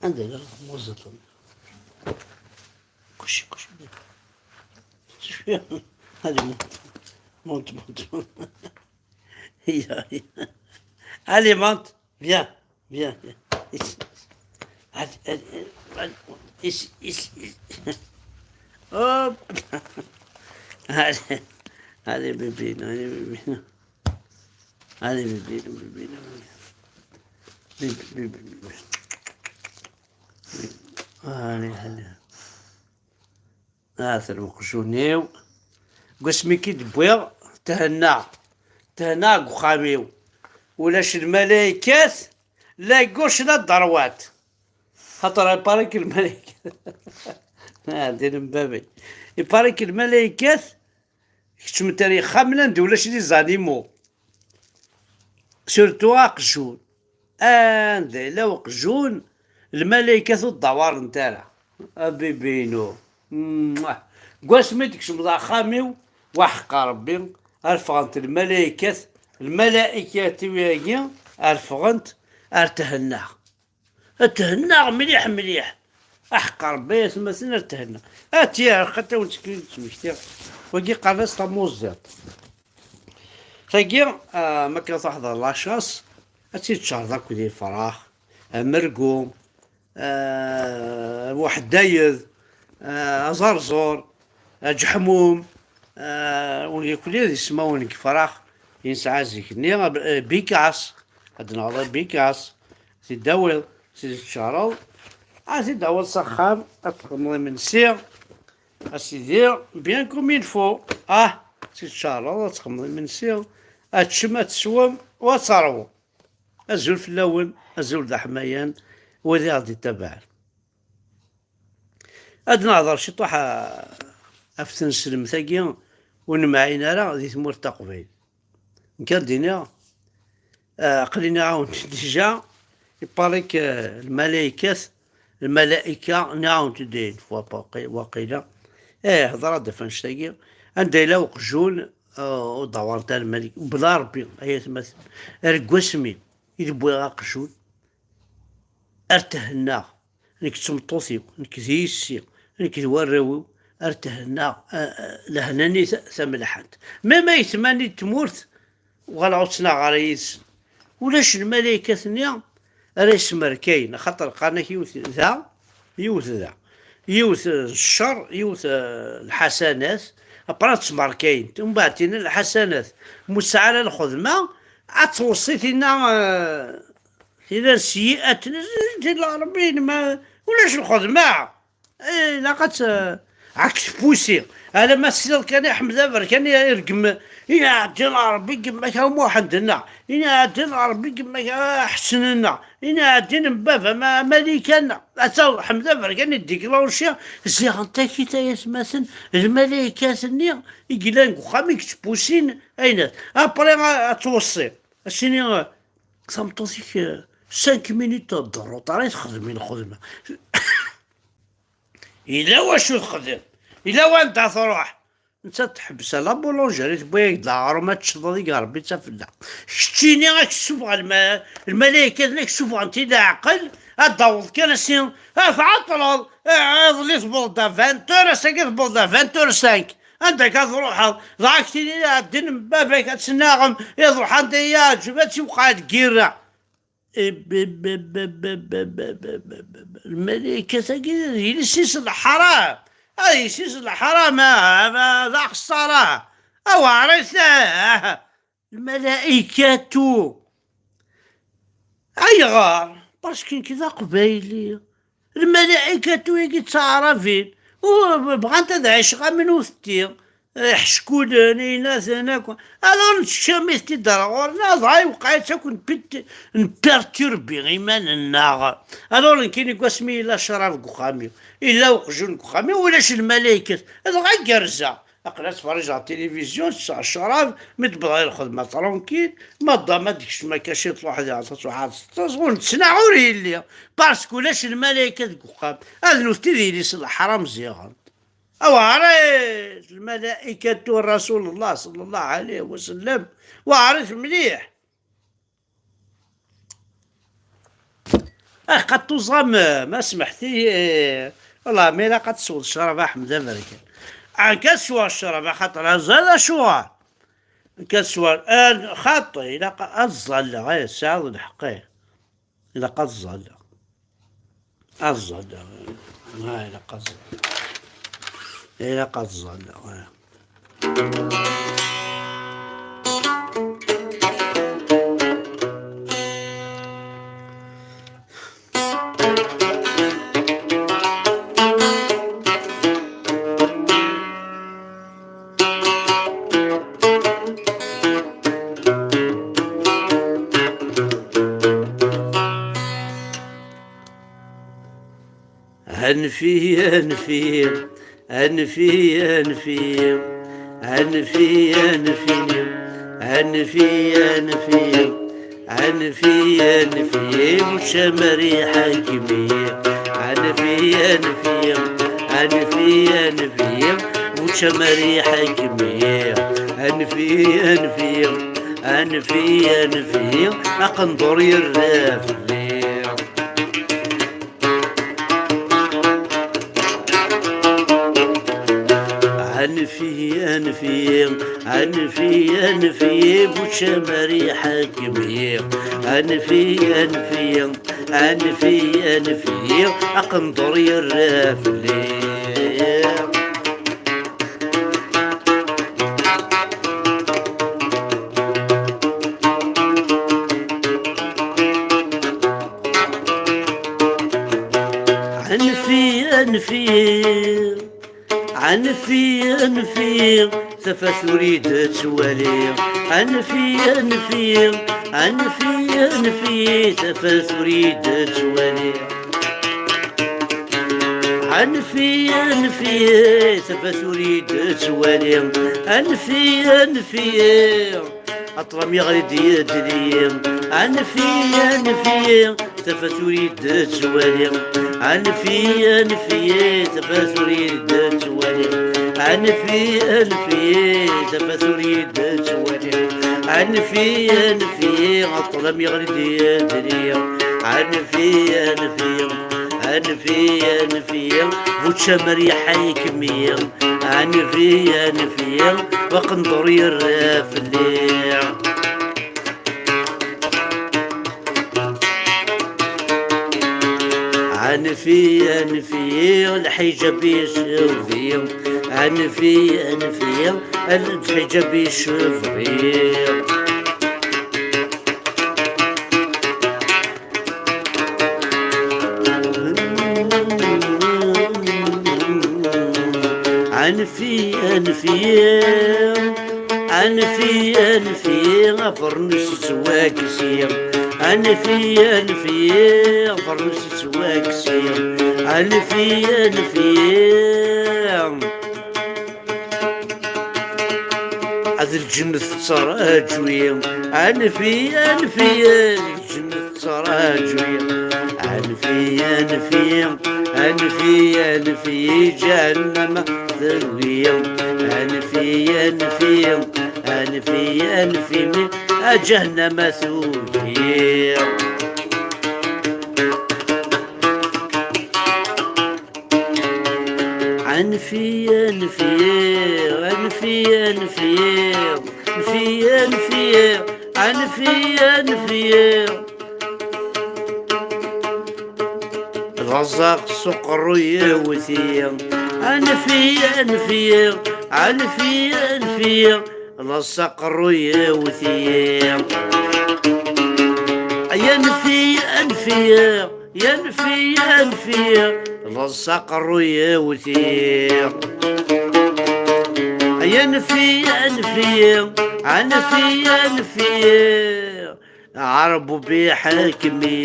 عندنا موظف كلشي هذه monte. هي allez monte viens viens ici ici hop allez bébé allez bébé allez هذا مقجونيو قسمي كي دبويغ تهنا قخاميو ولاش الملايكات لا يقوش لا الضروات خاطر يبارك الملايكات دير مبابي يبارك الملايكات كتشم تاريخ خاملند ولاش لي زانيمو سورتو قجون عندي لو قجون الملايكات والدوار نتاعها بيبينو قسمتك شمضا خاميو وحق ربي الفغنت الملائكات وياكي الفغنت ارتهنا مليح احق ربي مثلا ارتهنا اتيا خاطر ونسكن تمشتي وكي قرص طموزيط تاكي ما كانت واحد لاشاس اتي تشهر داك ديال الفراخ مرقوم واحد دايذ زرزور جحموم وكل هذا يسمون فراخ ينسعى زيكني بيكاس عندنا والله بيكاس تداول تشارل تداول سخام تقمضي من سير اسيدي بيان كومين فو تشارل تقمضي من سير تشم تسوم وتصرو الزول في اللون الزول ذا حميان وذي غادي تبع هاد نهضر شي طوحة افتن سلم ثاقيا ونمعينا راه ذي ثمور تقبيل كان دينا قلينا عاون ديجا يبارك الملائكة نعاون تدين وقيلة هضرة دفنش ثاقيا عندها إلا وقجون ودوار تاع الملك بلا ربي هي تمثل رقوسمي يدبوي قجون ارتهنا انك تمطوثيو انك زيسي انك توراويو ارتهنا لهناني ثملحت ما يثماني تمورت وغالعوتنا غريس ولاش الملائكة ثنيا ريس مركاين خاطر قالك يوث الشر يوث الحسنات برات مركاين ومن بعد تينا الحسنات مسعى الخدمة اتوصيتنا إذا سيئات ديال العربيين ما ولاش الخدمة لقات عكس بوسي انا ما سير كان احمد ابر كان يرقم يعدي العربي كما كان واحد لنا يعدي العربي كما احسن لنا يعدي بابا ما مليكنا اتا احمد ابر كان يديك لوشيا زي انت كي تيسمسن الملائكه النيا يقلان خامك تبوسين اين ابري توصي شنو صمتوسيك 5 مينوت تضرو طري تخدمين الخدمه إلا واش تخدم إلا وانت تروح انت تحبس لا بولونجيري تبغي دار ما تشضي ربي تفلا شتيني راك تشوف الملائكه هناك شوف انت اذا عقل الضوء كان سين فعطل ظلي تبوض 20 ساكي تبوض 25 انت كتروح ضاك تيني الدين بابك تسناغم يروح انت يا جبات وقعد كيرا الملائكة هي يسيس الحرام يسيس الحرام ذا خسارة أو عرفت الملائكة أي غار باسكو كذا قبايلي الملائكة يجي تعرفين وبغا انت تعيش غا من وثتي حشكولاني ناس هناك الو نتشاميس تدرغور ضاي وقعت تكون نبيرتوربي غيمان الناغ الو كاين قسمي لا شراب قخامي الا وقجون قخامي ولاش الملائكه هذا غا كرزه اقرا تفرج على التلفزيون الشراب متبغى الخدمه ترونكيل ما ديكش ما كاشيط واحد يعطيك واحد 16 نتسنعوري اللي باسكو لاش الملائكه قخام هذا نفتي ديالي الحرام مزيان أو عريس الملائكة رسول الله صلى الله عليه وسلم وعرف مليح قد توصم ما سمحتي والله ما لا قد تصود الشراب أحمد أمريكا عن كسوة الشراب خاطر زاد شو كسوة خاطي إلا الظل غير ساعة الحقيقة إلا قد الظل الظل هاي إلا قد إلا قد الظل أنفي أنفي أنفي أنفي أنفي أنفي أنفي أنفي أنفي أنفي وشمري حكمي أنفي أنفي أنفي أنفي وشمري حكمي أنفي أنفي أنفي أنفي أقنطر الرافلي أنفي أنفي أنفي أنفي بوشمري حكمي أنفي أنفي أنفي أنفي أقنطري الرافلي أنفي أنفي أنفي أنفي ثفث أريد توالي أنفي أنفي أنفي أنفي ثفث أريد توالي أنفي أنفي ثفث أريد توالي أنفي أنفي أطرم يغرد يدلي أنفي أنفي ثفث أريد توالي أنفي أنفي ثفث أريد توالي أنفي أنفي ثفث أريد توالي أنفي أنفي أطرم يغرد يدلي أنفي أنفي أنفي أنفي بوتشمري حيكمي أنفي أنفي وقنطري الرافلي أنفي أنفي الحجاب يشوفي أنفي أنفي الحجاب يشوفي أنفي أنفي أنفي أنفي فرنس سواكسي أنفي أنفي فرنس سواكسي أنفي أنفي هذا الجنة تراجوي أنفي أنفي الجنة تراجوي أنفي أنفي أنفي أنفي جهنم ذوي أنفي أنفي أنفي أنفي من جهنم ثوي أنفي أنفي أنفي أنفي أنفي أنفي أنفي أنفي الرزاق سقر يوثي أنفي أنفي أنفي أنفي الصقر يوثي ينفي أنفي ينفي أنفي الصقر يوثي ينفي أنفي أنفي أنفي عرب بحكمي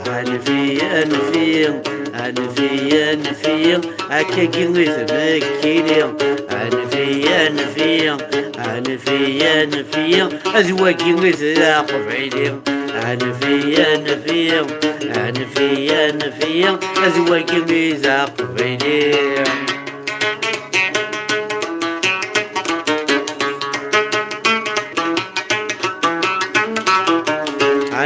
أنفي أنفي أنفي أنفي أكاكي مثبكيني أنفي أنفي أنفي أنفي أذواكي مثل قفعيني أنفي أنفي أنفي أنفي أذواكي مثل قفعيني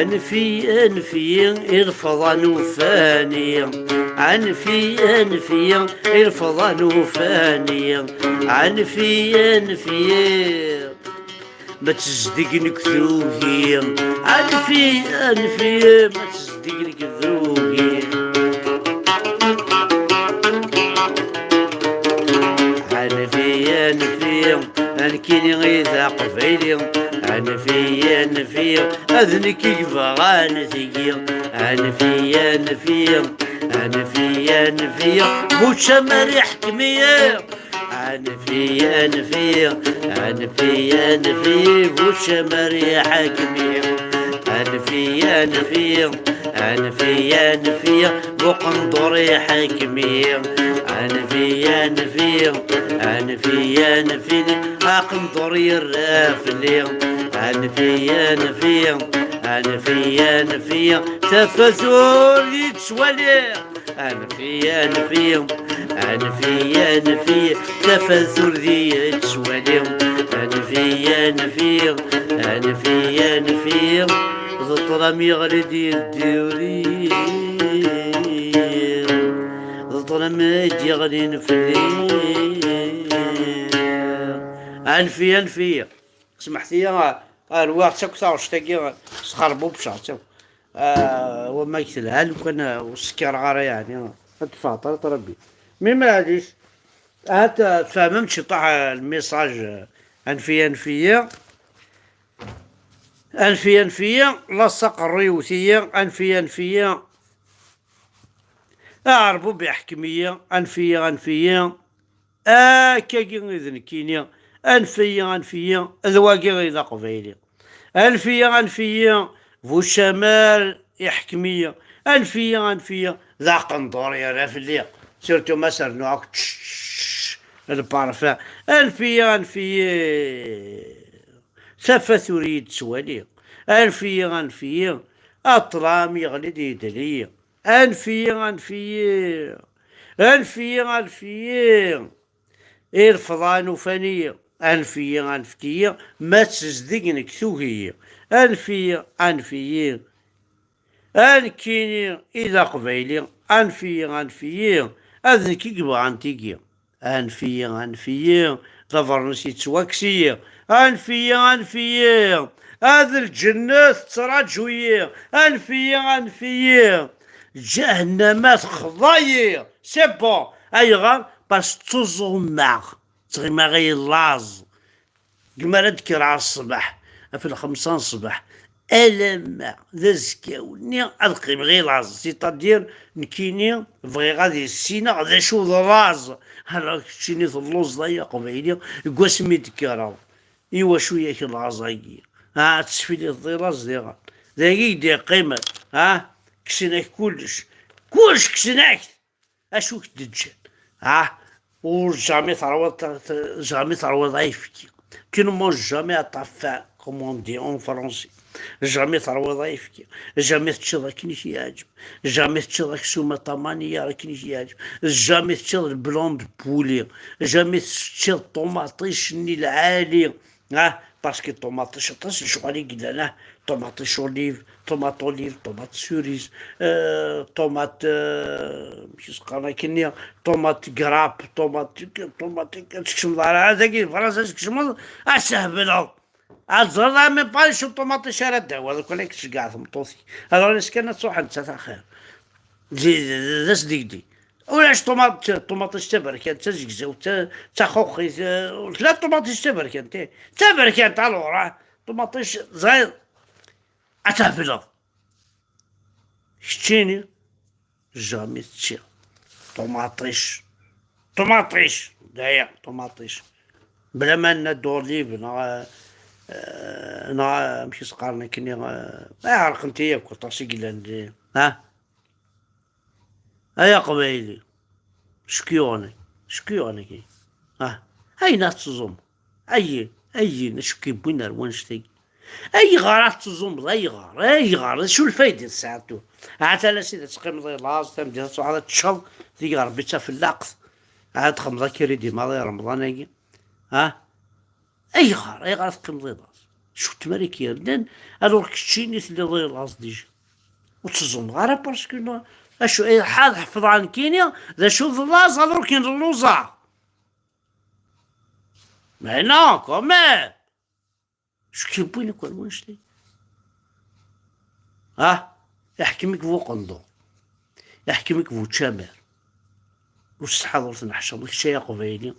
أنفي الفضا نوفاني، أنفي الفضا نوفاني، أنفي ما تصدقني كذوبي، أنفي ما تصدقني كذوبي. أنفي أنكيني إذا قبيلي، أنفي أذنك يبغى ثقيل، أنفي بوشا مريح كمية، أنفي بوشا مريح كمية، أنفي بقندوري حكمية، أنفي أقندوري الرافلي، أنفي تفثور يتسوالي، أنفي تفثر ذي يتسوالي، أنفي ظلم يغرد الدوري، ظلم يغرد نفلي. أنفي سمحتي الوقت تكثر شتاقي سخربو بشعتو وما يكتلها لو كان والسكر غارة يعني تفاطر تربي مي معليش هات تفهمت شي طاح الميساج. أنفي لصق الريوثية، أنفي أعربو بحكمية، أنفي كاكي إذن كينيا، أنفي ذواقي إذا قبيلي، أنفي فو الشمال يحكمية، أنفي ذا قنطور يا رافلية سيرتو ما سرنوك البارفان، أنفي سفة تريد سوالي، أنفي أطلام يغلد يدلي، أنفي الفضان فانية، أنفي ما تصدقنك ثوهية، أنفي أنكيني إذا قبيلي، أنفي أذنكي قبع أنتيكي، أنفي ظفرنسي تسواكسية، أنفي هذا الجنة تراجوية، أنفي جهنمات خضايا سي بون أيغا باش تزوماغ تغيما غي لاز كما نذكر على الصباح في 5 الصباح ألم ذا زكاوني ألقيم غي لاز سيتادير نكيني بغي غادي السينا غدا شو لاز هلا كتشيني اللوز ضيا قبيلي قواسمي تكراو إوا شوية كي لازاكي تسفيلي الضراز ديغا ذاكي دي قيمة كسناك كلش كسناك اشو كتدجن وجامي ثروة ضعيفكي كي جامي اتافا كومون دي اون فرونسي جامي ثروة ضعيفكي جامي تشرا كنيش يعجب جامي تشرا كسومة طمانية راه كنيش يعجب جامي تشرا البلوند بولي جامي تشرا طوماطيش العالي باسكو طوماطيش شغالي قلنا طوماطيش اوليف طوماط سوريز طوماط مش قانا كنيا طوماط قراب طوماط كشم هذاك فرنسا كشم اسهبل الزرع ما بايش طوماط شرد هذا كلك كاع مطوسي هذا الناس كانت صح انت تاع خير زي صديقي ولاش طوماط تبرك انت تزقزو تا خوخي لا طوماط تبرك انت تبرك انت على وراه طوماط صغير أتهبل شتيني جامي تشي طوماطيش دايا طوماطيش بلا ما ندور ليف مشي سقارنا كني عرق انتيا كوطاسي قلان هيا قبايلي شكيوني كي أين تزوم أي نشكي بوينر ونشتي أي غارات تزوم أي غار شو الفايدة ساعتو عاد لا سيدي تقيم ضي لاز تمدي على تشرب ذي ربيتها في اللقط عاد خمضة كريدي ماضي رمضان أي غار تقيم ضي لاز شفت مالك يردان الوغ كتشيني اللي ضير لاص ديجا وتظن غير باسكو اشو ايه حاد حفظ عن كينيا ذا شو لاز الوغ كاين اللوزا معنا كومام شو كيبوينك ولا واش لي يحكمك فو قندو يحكمك فو تشامر وش حضرة تنحشم لك شي قبيلي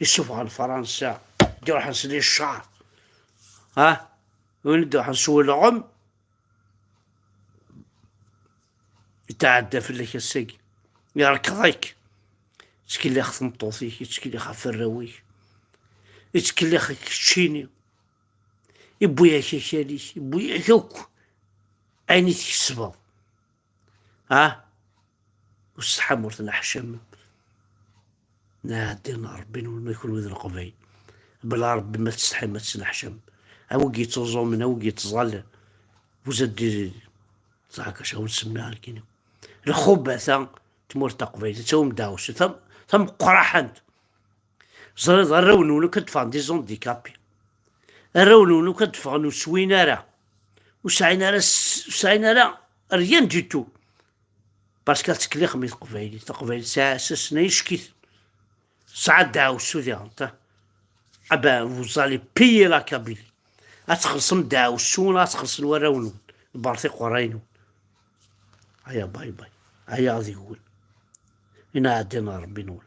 يشوف عن فرنسا يروح نسلي الشعر وندو حنسوي العم يتعدى في اللي الساقي يركضك تشكي لي خص مطوطيك تشكي لي خاف الراويك تشكي لي خاك تشيني يبويا كيكاليك يبويا كوك عيني تكسبه والصحة مرتنا حشم نادينا ربي ما يكون وذن قبيل بلا ربي ما تستحي ما تسنحشم اوكي توزو من اوكي تظل وزد صحاك شاو نسميها الكينو الخبثة تمور تقبيل توم داوش ثم قرحنت الرونونو كتفان دي زونديكابي الرونونو كتفان وسوينا راه وسعينا راه ريان ديتو باسكو تكلي خميس قبيلي تقبيل ساعة سنة يشكي ساعة داوسو ديالتا vous allez payer la Kabylie أتخلصن داوسون أتخلصن وراونون البارتي قرينون هيا باي هيا غادي يقول إنا عدينا ربي نقول